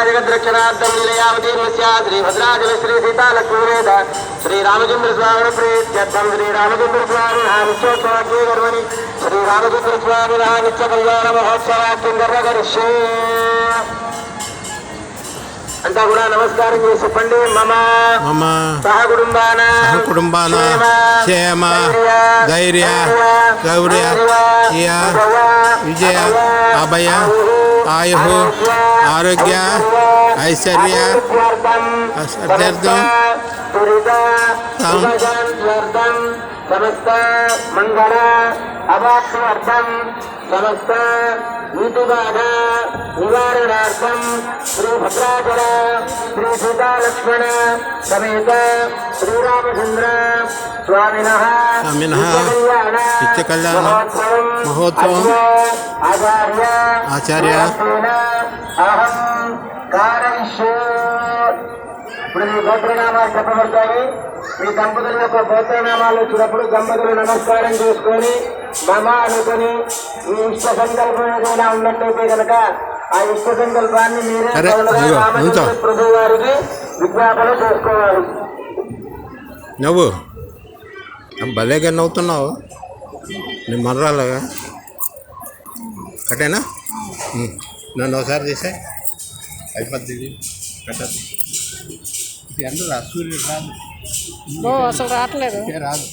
जगद्रक्षणार्थं लीलयावतीर्णस्य श्रीभद्राचल श्री सीतालक्ष्मीवेद श्रीरामचंद्र स्वामी प्रीत्यर्थं श्रीरामचंद्रस्वामिनः नित्योत्सवाग्निगर्वणि श्रीरामचंद्रस्वामिनः नित्यकल्याण महोत्सवाख्यं गर्वकरिष्ये अंता కూడా నమస్కారం చేసి చెప్పండి. మమ సహకుటుంబాన క్షేమ ధైర్య గౌర్య విజయ అభయ ఆయు ఆరోగ్య ఐశ్వర్య అర్థం సమస్త మంగళ అవాప్త్యర్థం సమస్త నీతిబాధ నివారణార్థం శ్రీ భద్రాచల శ్రీ సీతాలక్ష్మణ సమేత శ్రీరామచంద్ర స్వామినః నిత్యకళ్యాణ మహోత్సవం ఆచార్య అహం కారయిష్యే. ఇప్పుడు మీ గోత్రనామాలు చెప్పబడతాయి. మీ దంపతుల యొక్క గోత్రనామాలు వచ్చినప్పుడు దంపతులు నమస్కారం చేసుకొని మమ అనుకుని మీ ఇష్ట సంకల్పం ఏదైనా ఉన్నట్లయితే కనుక ఆ ఇష్ట సంకల్పాన్ని మీరే ప్రభు వారికి విజ్ఞాపన చేసుకోవాలి. నువ్వు భలేగా నవ్వుతున్నావు, నేను మర్రాలగా కట్టేనా? నన్ను ఒకసారి చేసే అయిపోద్ది. కట్టదు ఇది అందరూ సూర్యుడు రాదు, అసలు రావట్లేదు, రాదు.